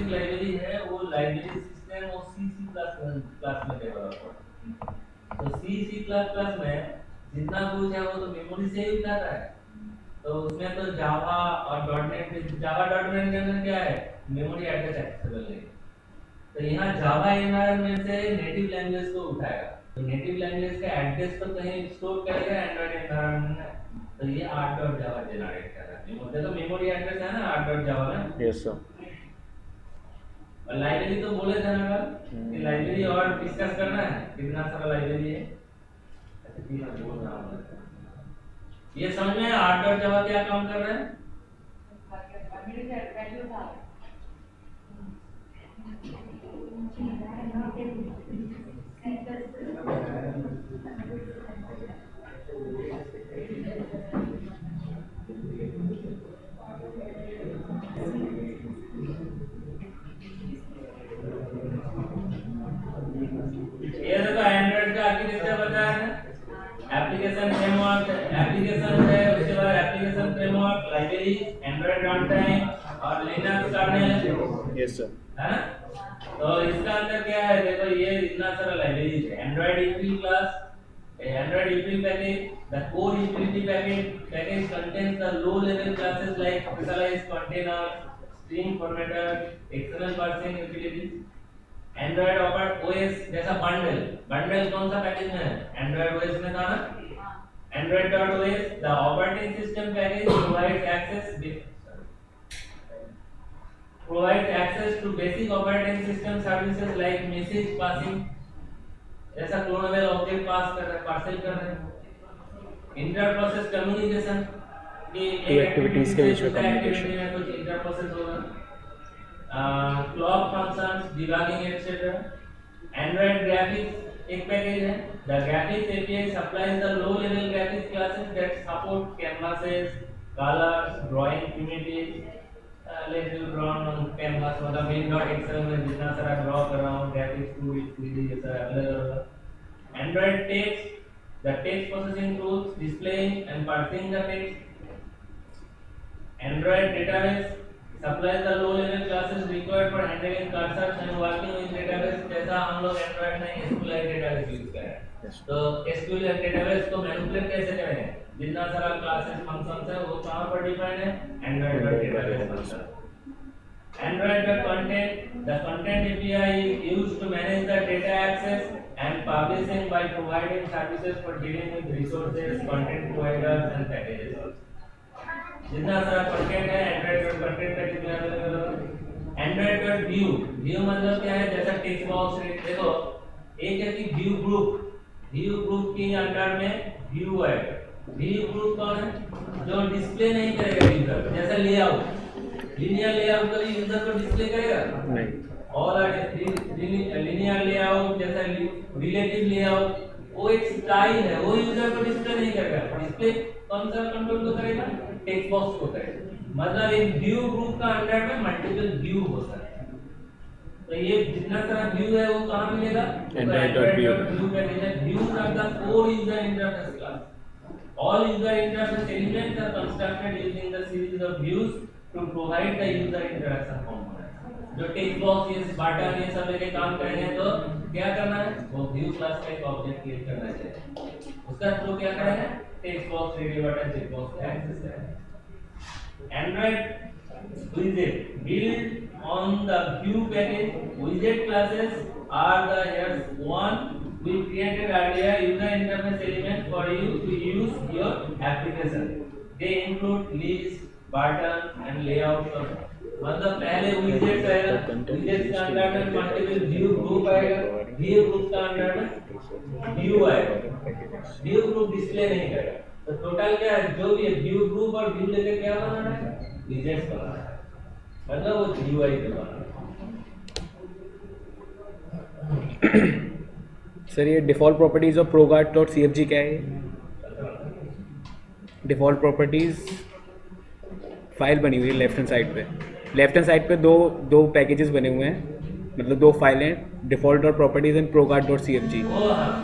एक लाइब्रेरी है, वो लाइब्रेरी सिस्टम वो सी क्लास में डेवलप हुआ है। तो सी क्लास में जितना कुछ है वो तो मेमोरी से ही उठाता है। तो उसमें तो जावा और dot net, Java dot net के अंदर क्या है, मेमोरी एड्रेस एक्सेसिबल है। तो यहाँ जावा एनवायरनमेंट से नेटिव लैंग्वेज को उठाएगा, तो नेटिव लैंग्वेज का एड्रेस तो कहीं स्टोर करेगा एंड्रॉइड एनवायरनमेंट में। तो ये r.java जनरेट कर रहा है, देखो मेमोरी एड्रेस है ना r.java में। Yes sir. और लाइब्रेरी तो बोले थे ना कल कि लाइब्रेरी और डिस्कस करना है, कितना सारा लाइब्रेरी है। अच्छा ठीक है, बोल रहा हूँ। ये समझ में r.java क्या काम कर रहा है? ये देखो एंड्रॉइड का आर्किटेक्चर बताया है, एप्लीकेशन फ्रेमवर्क, एप्लीकेशन है, उसके बाद application framework, library, Android run time और लिनक्स कर्नेल। Yes sir. है ना? तो इसका अंदर क्या है, देखो ये इतना सारा लाइब्रेरी है। Android utility class, Android utility package, the core utility package contains the low level classes like specialised container, string formatter, external parsing utilities. Android OS जैसा बंडल कौन सा पैकेज में है? एंड्रॉइड ओएस में था ना, android.os, the operating system package provides access to basic operating system services like message passing, जैसा clonable object पास कर रहे हैं, पार्सल कर रहे हैं। इंटर प्रोसेस कम्युनिकेशन की एक्टिविटीज के बीच में कम्युनिकेशन में कुछ इंटर प्रोसेस होगा। Clock functions, debugging etcetera. Android graphics एक पैकेज है। The graphics API supplies the low level graphics classes that support canvases, colours, drawing primitives. Let you draw on canvas, मतलब main dot Excel में जितना सारा draw कर रहा हूं graphics tool 3D जैसा अवेलेबल होगा। Android text, the text processing tools, displaying and parsing the text. Android database supplies the low level classes required for handling cursors and working with database, जैसा हम लोग Android में SQLite database use कर रहे हैं। तो SQLite database को manipulate कैसे करेंगे, जितना सारा क्लासेस फंक्शंस है वो कहां पर डिफाइन है? Android dot database function. Android dot content, the content API is used to manage the data access and publishing by providing services for dealing with resources, content providers and packages। जितना सारा content है Android dot content package में available होगा। Android dot view मतलब क्या है, जैसा text box देखो, एक है कि व्यू ग्रुप के अंडर में व्यू है। व्यू ग्रुप कौन है? जो डिस्प्ले नहीं करेगा यूजर, जैसा लेआउट, लिनियर लेआउट कभी यूजर को डिस्प्ले करेगा नहीं। और लिनियर लेआउट जैसा रिलेटिव लेआउट, वो एक स्टाइल है, वो यूजर को डिस्प्ले नहीं करेगा। डिस्प्ले कौन सा कंट्रोल को करेगा? टेक्स्ट बॉक्स को करेगा। मतलब एक व्यू ग्रुप का अंडर में मल्टीपल व्यू हो सकता है। तो ये जितना सारा व्यू है वो कहां मिलेगा? android.view पैकेज है। Views are the core user interface class. All user interface elements are constructed using the series of views to provide the user interaction component. जो टेक्स्ट बॉक्स, ये बटन, ये सब लेके काम करेंगे तो क्या करना है? वो व्यू क्लास का एक ऑब्जेक्ट क्रिएट करना चाहिए। उसका थ्रू क्या करेंगे? Text box, radio button, check box का एक्सेस करेंगे। Android widget built on the Vue package. Widget classes are the here's one we created earlier user interface element for you to use your application. They include list, button and layout of, मतलब पहले widgets आएगा, widgets का अंदर में multiple view group आएगा, view group का अंदर में व्यू आएगा, व्यू ग्रुप डिस्प्ले नहीं करेगा। तो टोटल क्या है, जो भी व्यू ग्रुप और व्यू लेके क्या बनाना है? विजेट्स बनाना है, मतलब वो GUI पे बनाना है। सर ये डिफ़ॉल्ट प्रॉपर्टीज ऑफ ProGuard.cfg क्या है? डिफ़ॉल्ट प्रॉपर्टीज फाइल बनी हुई है लेफ्ट हैंड साइड पे दो पैकेजेस बने हुए हैं, मतलब दो फाइलें, डिफ़ॉल्ट और प्रॉपर्टीज एंड ProGuard.cfg।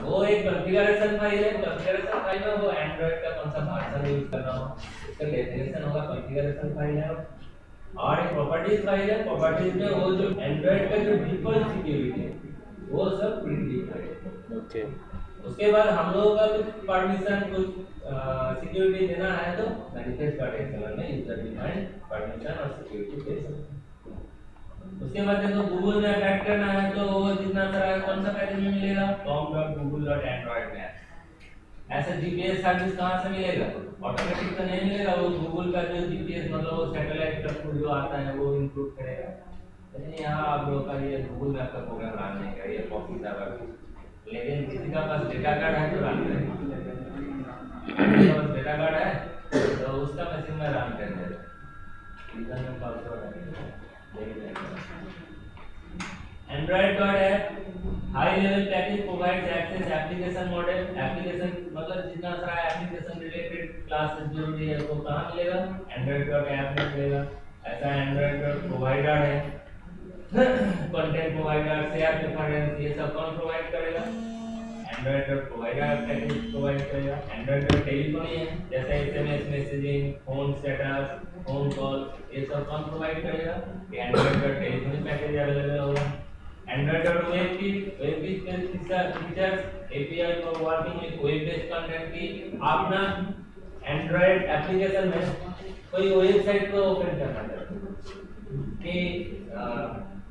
वो एक कॉन्फ़िगरेशन फाइल है। कॉन्फ़िगरेशन फाइल में वो एंड्रॉइड का कौन सा वर्जन यूज कर रहा हूं, इसका डेफिनेशन होगा, कॉन्फ़िगरेशन फाइल है। और एक प्रॉपर्टीज फाइल है, प्रॉपर्टीज में वो जो एंड्रॉइड का जो डिफॉल्ट सिक्योरिटी है वो सब प्रीडिफाइंड है। ओके। उसके बाद हम लोगों का कुछ परमिशन कुछ सिक्योरिटी देना है तो manifest.html में यूजर डिफाइंड परमिशन और सिक्योरिटी दे सकते हैं। उसके बाद देखो गूगल में अटैक करना है तो वो जितना सारा कौन सा पैकेज में मिलेगा com.google.android में। ऐसा जीपीएस सर्विस कहाँ से मिलेगा? ऑटोमेटिक तो नहीं मिलेगा, वो गूगल का जो जीपीएस मतलब वो सैटेलाइट का थ्रू जो आता है वो इंक्लूड करेगा। लेकिन यहाँ आप लोगों का ये गूगल मैप का प्रोग्राम रन नहीं करेगा, ये कॉपी सर्वर। लेकिन किसी का पास डेटा कार्ड है तो रन करेगा, किसी का पास डेटा कार्ड है तो उसका मशीन में रन कर देगा। रीजन में पासवर्ड है। Android.app high level package provides access application model application मतलब जितना सारा application related classes जरूरी है वो कहाँ मिलेगा? Android.app में मिलेगा। ऐसा Android.provider है कंटेंट प्रोवाइडर, शेयर प्रेफरेंस, ये सब कौन प्रोवाइड करेगा? Android.provider पैकेज प्रोवाइड करेगा। Android.telephony है जैसे SMS messaging, phone status, phone call, ये सब कौन प्रोवाइड करेगा? कि Android.telephony पैकेज अवेलेबल होगा। Android.web के features API for working with web based content की आप ना Android एप्लीकेशन में कोई वेबसाइट को ओपन करना चाहते हैं कि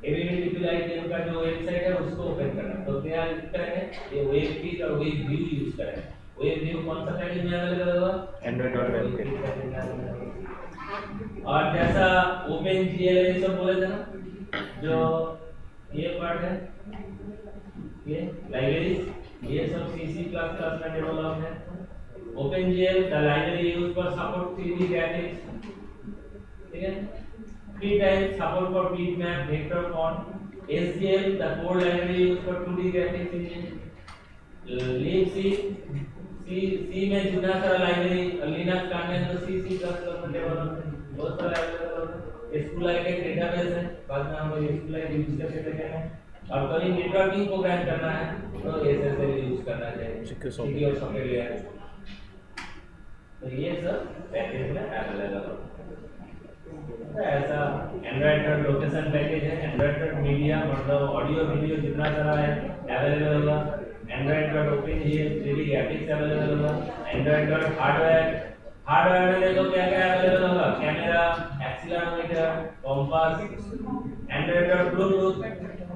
एबीडी डिप्लॉय का जो वेबसाइट है उसको ओपन करना, तो क्या करेंगे? ये वेब पेज और वेब व्यू यूज करेंगे। वेब व्यू कौन सा पैकेज में अवेलेबल होगा? Android.web के। और जैसा OpenGL ये सब बोले थे ना, जो ये पार्ट है, ये लाइब्रेरीज, ये सब C++ में डेवलप है। OpenGL the library used for support 3D graphics, ठीक है? Free type support for bitmap, vector font. SGL the code library used for 2D graphics engine. libc C में जितना सारा लाइब्रेरी लिनक्स कर्नेल तो C++ में develop है, बहुत सारा लाइब्रेरी। SQLite एक डेटाबेस है, बाद में हम लोग SQLite यूज करके देखेंगे। और कभी नेटवर्किंग प्रोग्राम करना है तो SSL यूज करना चाहिए, सिक्योर सॉफ्टवेयर लेयर। तो ये सब पैकेज में अवेलेबल है। ऐसा Android लोकेशन पैकेज है, Android मीडिया मतलब ऑडियो वीडियो जितना सारा है अवेलेबल होगा। Android OpenGL 3D graphics available होगा। Android हार्डवेयर में देखो क्या क्या अवेलेबल होगा? Camera, accelerometer, compass. Android Bluetooth,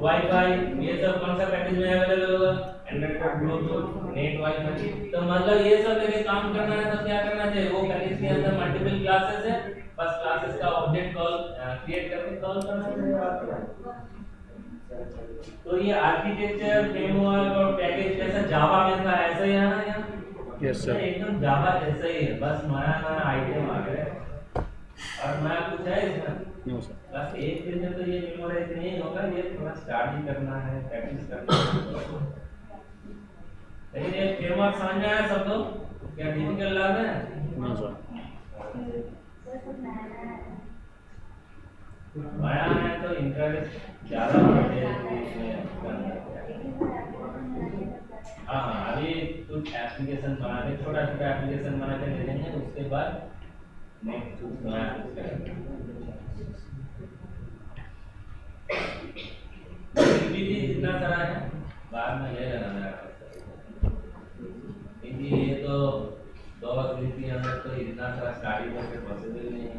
wifi, ये सब कौन सा पैकेज में अवेलेबल होगा? Android Bluetooth, net wifi. तो मतलब ये सब लेके काम करना है तो क्या करना चाहिए? वो पैकेज के अंदर मल्टीपल क्लासेस है, बस क्लासेस का ऑब्जेक्ट कॉल क्रिएट करके कॉल करना चाहिए। तो ये आर्किटेक्चर फ्रेमवर्क और पैकेज जैसा जावा में था ऐसा ही है ना यहाँ? यस सर, एकदम जावा जैसा ही है, बस नया नया आइटम आ गया और नया कुछ है इसमें? No sir. बस एक दिन में तो ये मेमोराइज नहीं होगा, ये थोड़ा स्टार्ट ही करना है, प्रैक्टिस करना है। लेकिन ये फ्रेमवर्क समझ में आया सब लोग? क्या डिफिकल्ट लग रहा है? No sir. नया है तो इंटरेस्ट ज़्यादा होना चाहिए इसमें करना। हाँ, अभी कुछ एप्लीकेशन बनाते, छोटा छोटा एप्लीकेशन बना के दे देंगे, उसके बाद नेक्स्ट कुछ नया कुछ करेंगे। एक्टिविटी जितना सारा है बाद में ले लेना मेरा, क्योंकि ये तो 10 दिन के अंदर तो इतना सारा स्टडी करके पॉसिबल नहीं है।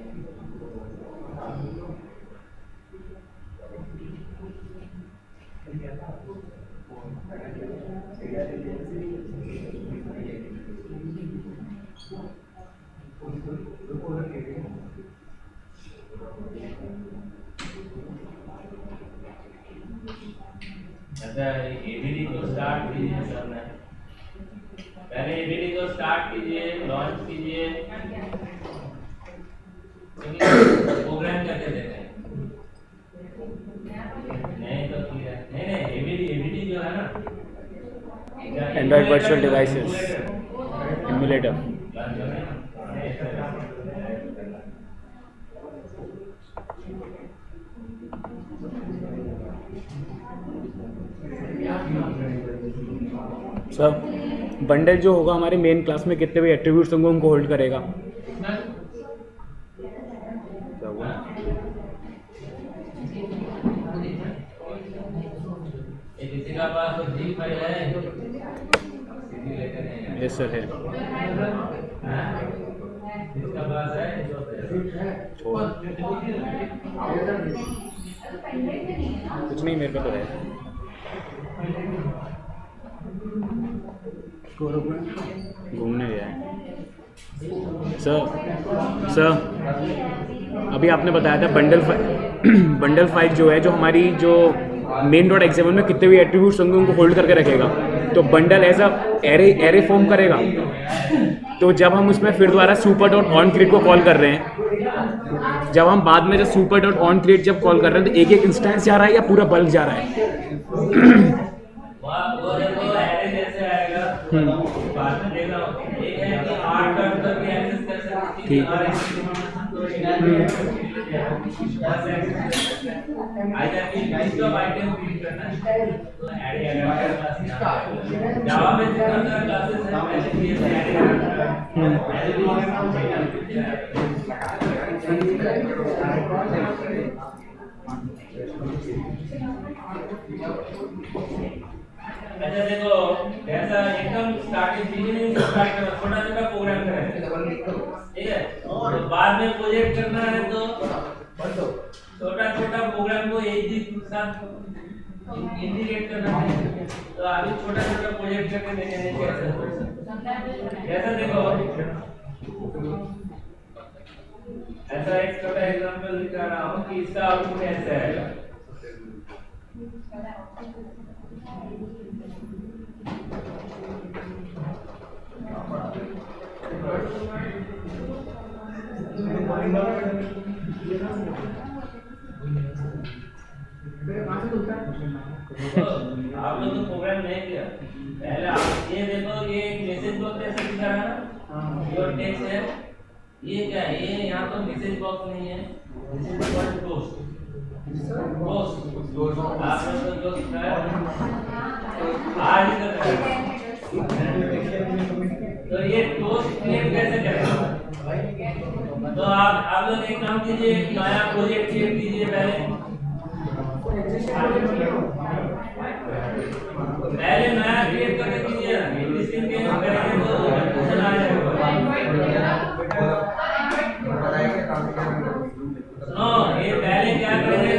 अच्छा, एबीडी को स्टार्ट कीजिए सर ने, पहले एबीडी को स्टार्ट कीजिए, लॉन्च कीजिए, प्रोग्राम करके देते हैं। नहीं तो ठीक है, नहीं एबीडी जो है ना, Android virtual devices emulator. Sir bundle जो होगा हमारे मेन क्लास में कितने भी एट्रीब्यूट्स होंगे उनको होल्ड करेगा? जिसका पास वो जी फाइल है सीधी लेकर नहीं है। यस सर है। हाँ? जिसका पास है जो छोड़ कुछ नहीं, मेरे पे तो है। घूमने गया है सर। अभी आपने बताया था बंडल फाइल जो है, जो हमारी जो मेन डॉट एक्सएमएल में कितने भी एट्रीब्यूट्स होंगे उनको होल्ड करके रखेगा, तो bundle as a array form करेगा। तो जब हम उसमें फिर दोबारा सुपर डॉट ऑन क्रिएट को कॉल कर रहे हैं, जब हम बाद में जब सुपर डॉट ऑन क्रिएट जब कॉल कर रहे हैं, तो एक एक इंस्टेंस जा रहा है या पूरा बल्क जा रहा है? वो देखो एरे जैसे आएगा बाद में देख रहा हूँ। एक है कि आर डॉट करके एक्सेस कर सकते ठीक। हैं आइदर कि लिस्ट ऑफ आइटम प्रिंट करना है तो ऐड जावा में जितना सारा क्लासेस है पहले ये ऐड अच्छा देखो ऐसा एकदम स्टार्टिंग बिगिनिंग से स्टार्ट करना, छोटा छोटा प्रोग्राम करें, ठीक है? तो बाद में प्रोजेक्ट करना है तो छोटा छोटा प्रोग्राम को एक ही साथ इंटीग्रेट करना है। तो अभी छोटा छोटा प्रोजेक्ट करके देखेंगे कैसे। जैसा देखो ऐसा एक छोटा एग्जांपल दिखा रहा हूँ कि इसका आउटपुट ऐसा आएगा। आप लोग तो प्रोग्राम नहीं किया पहले। आप ये देखो, ये एक मैसेज बॉक्स ऐसा दिखा रहा है ना, योर टेक्स्ट है, ये क्या है? ये यहाँ तो मैसेज बॉक्स नहीं है, दिस इज कॉल्ड पोस्ट। आप लोग तो जो सिखाया आज तक तो ये पोस्ट क्रिएट कैसे करेंगे? तो आप लोग एक काम कीजिए, नया प्रोजेक्ट क्रिएट कीजिए। पहले नया क्रिएट करके कीजिए, इसके लिए करेंगे तो कंफ्यूजन आ जाएगा। सुनो, ये पहले क्या करेंगे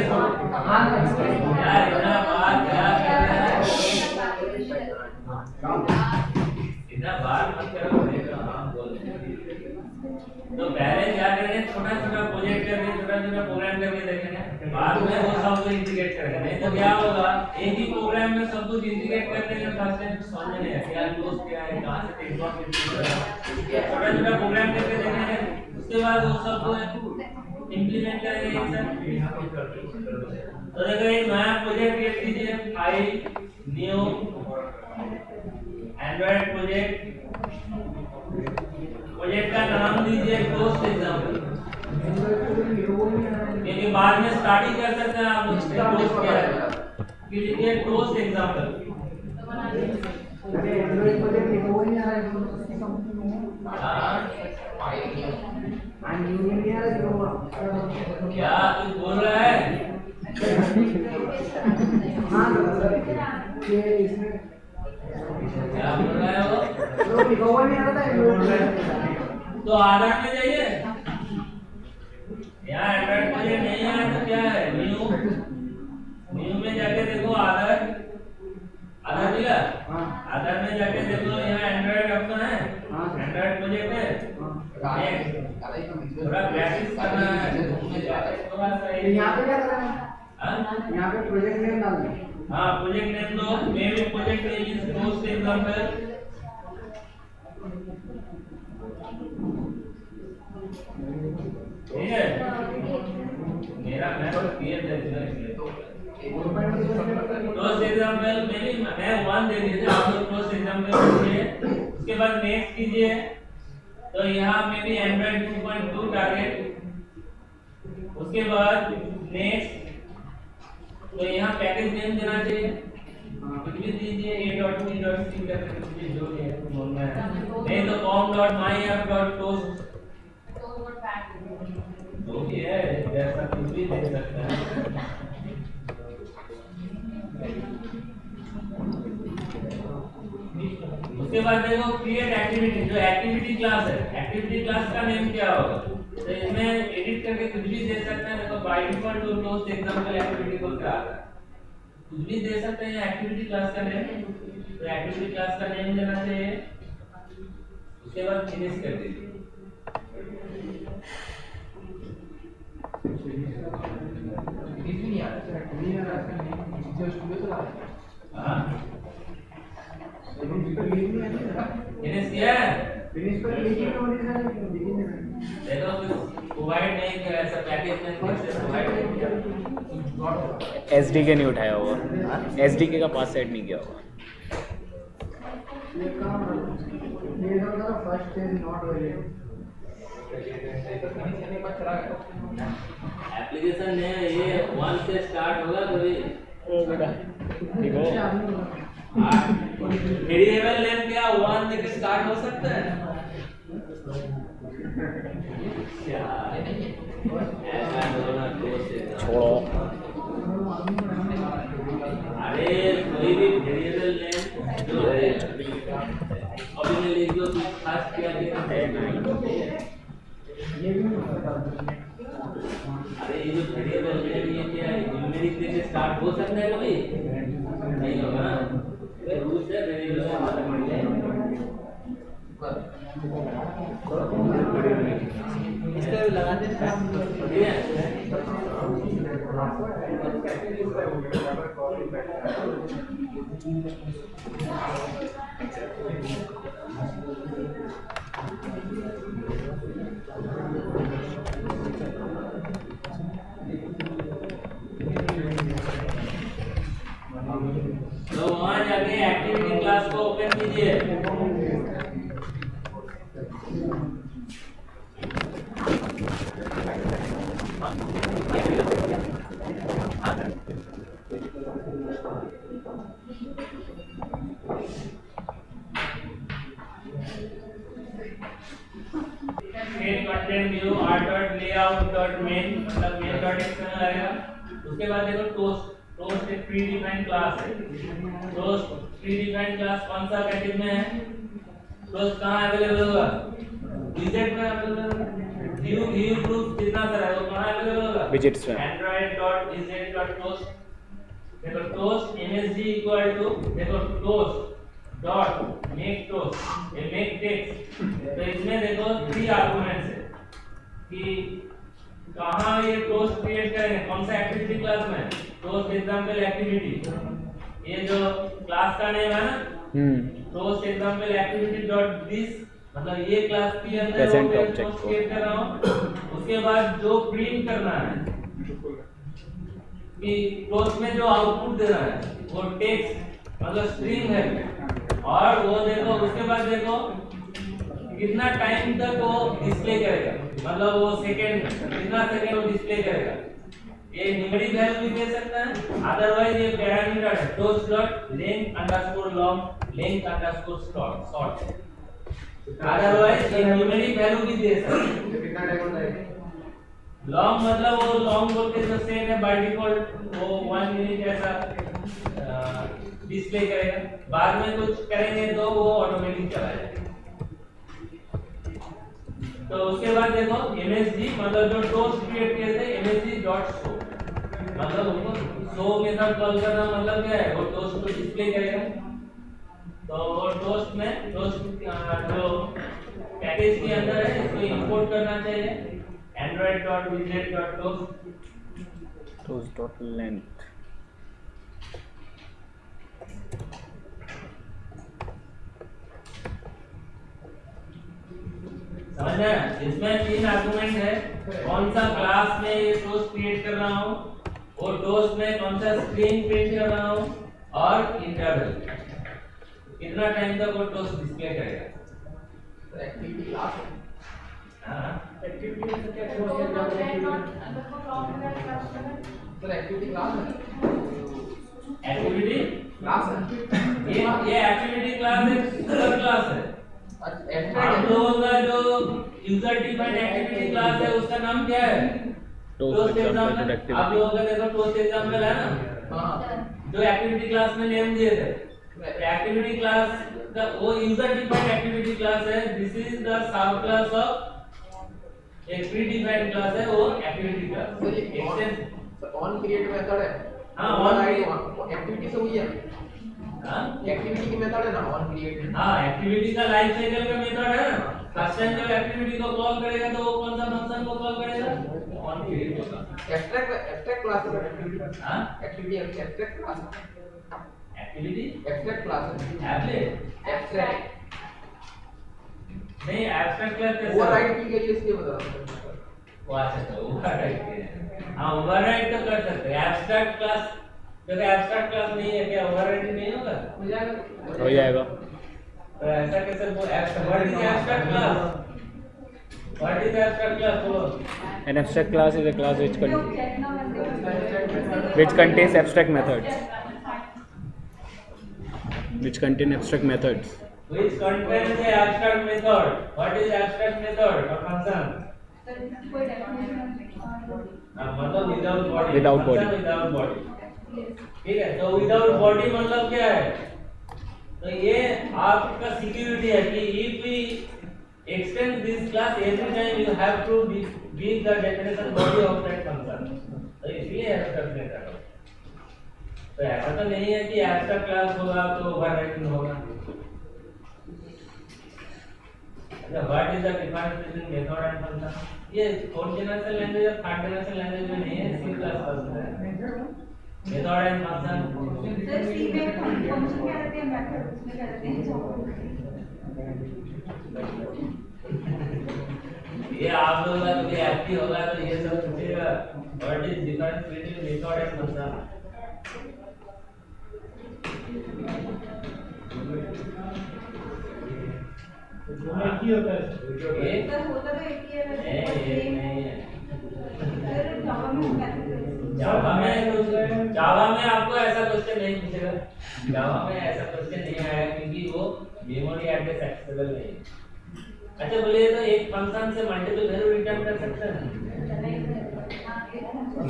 यार, इतना बात क्या करना है, इतना बात मत करो। तो पहले क्या करेंगे, छोटा छोटा प्रोजेक्ट करके छोटा छोटा प्रोग्राम करके देखेंगे, बाद में वो सब कुछ इंटीग्रेट करेंगे। नहीं तो क्या होगा, एक ही प्रोग्राम में सब कुछ इंटीग्रेट करने में फर्स्ट टाइम समझ नहीं आएगा क्या क्लोज क्या है, कहां से टेक्स्ट बॉक्स छोटा छोटा प्रोग्राम करके देखेंगे, उसके बाद वो सब इंप्लीमेंट करेंगे एक साथ। तो देखो एक नया प्रोजेक्ट क्रिएट कीजिए, फाइल न्यू एंड्रॉइड प्रोजेक्ट का नाम दीजिए पोस्ट एग्जांपल, क्योंकि बाद में स्टार्टिंग कर सकते हैं आप लोग। पोस्ट क्या है कि लिखिए पोस्ट एग्जांपल। क्या तू बोल रहा है? क्या बोल रहा है वो? तो आधार में जाइए, यहाँ एंड्रॉइड प्रोजेक्ट नहीं है तो क्या है, न्यू में जाके देखो आधार मिला। आधार में जाके देखो यहाँ एंड्रॉइड ऑप्शन है, एंड्रॉइड प्रोजेक्ट है। थोड़ा प्रैक्टिस करना है। यहाँ पे क्या करना है? यहाँ पे प्रोजेक्ट नेम डालना है। हाँ प्रोजेक्ट नेम दो, मैं भी project name is post example. ठीक है, मेरा मैं तो क्लियर है इसलिए पोस्ट एग्जांपल मैं 1 दे दीजिए, आप लोग पोस्ट एग्जांपल कीजिए। उसके बाद नेक्स्ट कीजिए, तो यहाँ में भी एंड्रॉइड 2.2 टारगेट। उसके बाद नेक्स्ट, तो यहाँ पैकेज नेम देना चाहिए, कुछ भी दीजिए a.b.c करके कुछ भी जो है बोलना है, नहीं तो com.myapp.toast जो भी है जैसा कुछ भी दे सकता है। उसके बाद देखो क्रिएट एक्टिविटी, जो एक्टिविटी क्लास है, एक्टिविटी क्लास का नेम क्या होगा, तो इसमें एडिट करके कुछ भी दे सकते हैं। देखो बाय डिफॉल्ट जो टोस्ट एग्जांपल एक्टिविटी को क्या आता है, कुछ भी दे सकते हैं एक्टिविटी क्लास का नेम, तो एक्टिविटी क्लास का नेम देना चाहिए। उसके बाद फिनिश कर दीजिए। हाँ फिनिश किया है, देखो प्रोवाइड नहीं किया, ऐसा पैकेज में प्रोवाइड नहीं किया, एसडीके नहीं उठाया होगा, एसडीके का पास सेट नहीं किया होगा। एप्लीकेशन ने ये 1 से स्टार्ट होगा कभी ओ बेटा ठीक हो, वेरिएबल नेम क्या 1 से स्टार्ट हो सकता है क्या, ऐसा होना छोड़ो। अरे कोई भी वेरिएबल नेम जो है अभी मैं लिख दो कुछ खास किया है, अरे ये जो वेरिएबल नेम ये क्या है, न्यूमेरिक से स्टार्ट हो सकता है कभी नहीं होगा ना, ये रूल्स है वेरिएबल नेम इसका लगा देते हैं ठीक है। तो वहां जाके एक्टिविटी क्लास को ओपन कीजिए। कंटेंट व्यू r.layout.main मतलब main.xml आएगा। उसके बाद देखो टोस्ट एक प्री डिफाइंड क्लास है। टोस्ट प्री डिफाइंड क्लास कौन सा पैकेज में है, टोस्ट कहां अवेलेबल होगा, विजेट में अवेलेबल होगा, व्यू ग्रुप जितना सारा है वो कहां अवेलेबल होगा, विजेट्स में android.vz.toast। देखो टोस्ट msg इक्वल टू देखो टोस्ट डॉट मेक टोस्ट, ये मेक टेक्स्ट, तो इसमें देखो 3 आर्गुमेंट्स है कि कहां ये टोस्ट क्रिएट करेंगे, कौन सा एक्टिविटी क्लास में, टोस्ट एग्जांपल एक्टिविटी, ये जो क्लास का नेम है ना toast example activity dot this, मतलब ये क्लास के अंदर प्रेजेंट वो ऑब्जेक्ट टोस्ट क्रिएट कर रहा हूं। उसके बाद जो प्रिंट करना है कि टोस्ट में जो आउटपुट देना है वो टेक्स्ट मतलब स्ट्रिंग है, और वो देखो उसके बाद देखो कितना टाइम तक वो डिस्प्ले करेगा, मतलब वो सेकंड में कितना सेकंड वो डिस्प्ले करेगा, ये न्यूमेरिक वैल्यू भी दे सकता है, अदरवाइज ये पैरामीटर है toast dot length underscore long length underscore short, otherwise ये न्यूमेरिक वैल्यू भी दे सकता है। कितना टाइम होता है लॉन्ग, मतलब वो लॉन्ग बोल के जो सेट है बाय डिफॉल्ट वो 1 मिनट ऐसा डिस्प्ले करेगा, बाद में कुछ करेंगे तो वो ऑटोमेटिक चला जाएगा। तो उसके बाद देखो msg मतलब जो टोस्ट क्रिएट किए थे msg.show, मतलब उनको शो मेथड कॉल करना मतलब क्या है, वो टोस्ट को डिस्प्ले करेगा। तो वो टोस्ट में टोस्ट जो पैकेज के अंदर है इसको इंपोर्ट करना चाहिए android.widget.toast toast.length। समझ आया, इसमें 3 आर्गुमेंट है, कौन सा क्लास में ये टोस्ट क्रिएट कर रहा हूँ, और टोस्ट में कौन सा स्ट्रिंग प्रिंट कर रहा हूँ, और इंटरवल कितना टाइम तक वो टोस्ट डिस्प्ले करेगा। तो एक्टिविटी क्लास है, हां एक्टिविटी में क्या सर एक्टिविटी क्लास है, एक्टिविटी क्लास है, ये एक्टिविटी क्लास है, सुपर क्लास है। आप लोगों का जो यूजर डिफाइंड एक्टिविटी क्लास है उसका नाम क्या है, टोस्ट एग्जांपल। आप लोगों का देखो टोस्ट एग्जांपल है ना, हां जो एक्टिविटी क्लास में नेम दिए थे एक्टिविटी क्लास का वो यूजर डिफाइंड एक्टिविटी क्लास है, this is the sub class of एक प्री डिफाइंड क्लास है वो activity class. Expanse on create method है। हाँ, ऑन on आईडी एक्टिविटी से हुई है। हां एक्टिविटी की मेथड है ना ऑन क्रिएट। हां, एक्टिविटी का लाइफ साइकिल का मेथड है ना। फर्स्ट टाइम जब एक्टिविटी को कॉल करेगा तो वो कौन सा फंक्शन को कॉल करेगा, ऑन क्रिएट होगा। एक्सट्रैक्ट क्लास है एक्टिविटी। हां, activity extract class activity extract class है। एप्लेट एक्सट्रैक्ट नहीं, एब्स्ट्रैक्ट क्लास कैसे ओवरराइड की गई है इसलिए बता रहा हूं। वो अच्छा तो ओवरराइड के हां, ओवरराइड तो कर सकते हैं। एब्स्ट्रैक्ट क्लास जब एब्स्ट्रैक्ट क्लास नहीं है क्या ओवरराइड नहीं होगा? हो जाएगा। हो जाएगा। तो ऐसा कैसे वो what is abstract class, what is abstract class बोलो। An abstract class is a class which contains abstract methods. Which contain abstract methods. Which contains the abstract method. What is abstract method or function? मतलब without body. Without body. Without body. ठीक है, तो without body मतलब क्या है? तो ये आपका सिक्योरिटी है कि if we extend this class every time you have to give the definition body of that function. तो इसलिए abstract method है। तो ऐसा तो नहीं है कि abstract class होगा तो ओवरराइडिंग होगा। What is the difference between method and function? ये फोर्थ जनरेशन लैंग्वेज और थर्ड जनरेशन लैंग्वेज में नहीं है, सी प्लस प्लस में है। मेथड एंड फंक्शन सर सी में फंक्शन क्या रहते हैं, मेथड उसमें क्या रहते हैं। ये आप लोग का कभी एक्टिव होगा तो ये सब पूछेगा what is difference between method and function. एक ही होता है, एक सर होता तो एक ही है वैसे, पर नहीं सेम नहीं है। सर जावा में मेथड जावा में आपको ऐसा क्वेश्चन नहीं पूछेगा। जावा में ऐसा क्वेश्चन नहीं आएगा क्योंकि वो मेमोरी एड्रेस एक्सेसिबल नहीं है। अच्छा बोलिए तो एक फंक्शन से मल्टीपल वैल्यू रिटर्न कर सकते हैं?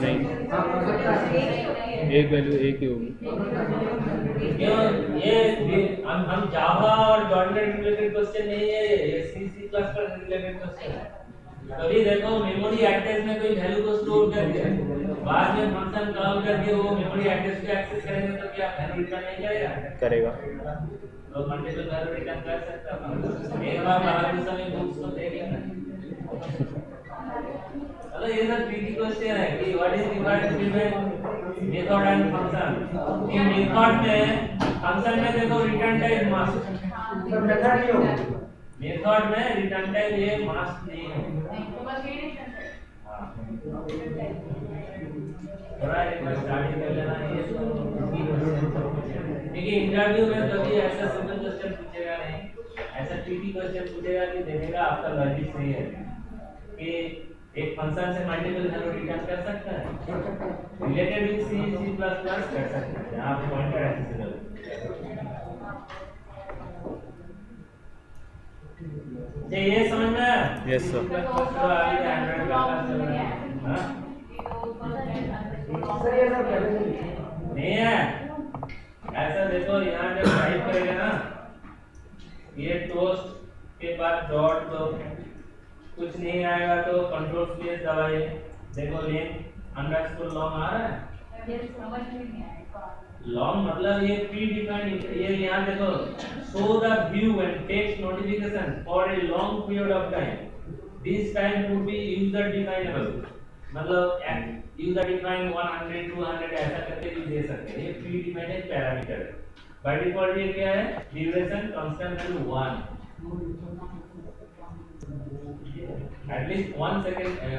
नहीं, एक वैल्यू एक ही होगी। क्यों? ये हम जावा और डॉटनेट रिलेटेड क्वेश्चन नहीं है, ये C plus plus related question है। कभी देखो मेमोरी एड्रेस में कोई वैल्यू को स्टोर कर दिया, बाद में फंक्शन कॉल करके वो मेमोरी एड्रेस को एक्सेस करेंगे तो क्या वैल्यू रिटर्न नहीं करेगा? करेगा। तो मल्टीपल वैल्यू रिटर्न कर सकता है। एक बार बाहर के समय बुक्स को देख लेना। चलो ये सब ट्रिकी क्वेश्चन है कि what is difference between method and function. ये मेथड में फंक्शन में देखो रिटर्न टाइप मास्क, मेथड नहीं होगा। मेथड में रिटर्न टाइप ये मास्क नहीं है। थोड़ा एक बार स्टार्टिंग कर लेना ये देखिए इंटरव्यू में कभी ऐसा सिंपल क्वेश्चन पूछेगा नहीं, ऐसा ट्रिकी क्वेश्चन पूछेगा कि देखेगा आपका लॉजिक सही है कि एक फंक्शन से मल्टीपल वैल्यू रिटर्न कर सकता है, related with C C plus plus कर सकता है। यहाँ पॉइंटर एक्सेसिबल। ये समझ में आया? Yes, sir. तो अभी एंड्रॉइड का क्लास चल रहा है। हाँ? सर ये सब पहले नहीं है ऐसा। देखो यहाँ जब टाइप करेगा ना, ये टोस्ट के बाद डॉट, तो कुछ नहीं आएगा तो कंट्रोल स्पेस दबाइए। देखो लेन अंडरस्कोर लॉन्ग आ रहा है। लॉन्ग मतलब ये प्री डिफाइंड। ये यहाँ देखो show the view and text notification for a long period of time, this time would be user definable. मतलब यूजर डिफाइन 100 200 ऐसा करके भी दे सकते हैं। ये प्री डिफाइंड पैरामीटर है। बाय डिफॉल्ट ये क्या है? Duration constant value 1, at least 1 second है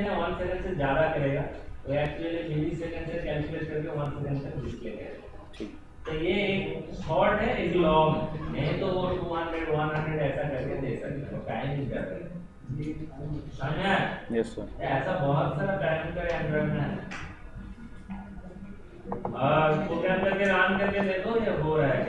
ना, 1 सेकंड से ज्यादा करेगा तो एक्चुअली मिली सेकंड से कैलकुलेट करके 1 सेकंड तक डिस्प्ले करेगा। तो ये एक शॉर्ट है, एक लॉन्ग नहीं तो वो 200 100 ऐसा करके दे सकते हो। टाइम नहीं कर रहे समझा? Yes sir. ऐसा बहुत सारा पैरामीटर एंड्रॉइड में है। और प्रोग्राम करके रन करके देखो ये हो रहा है।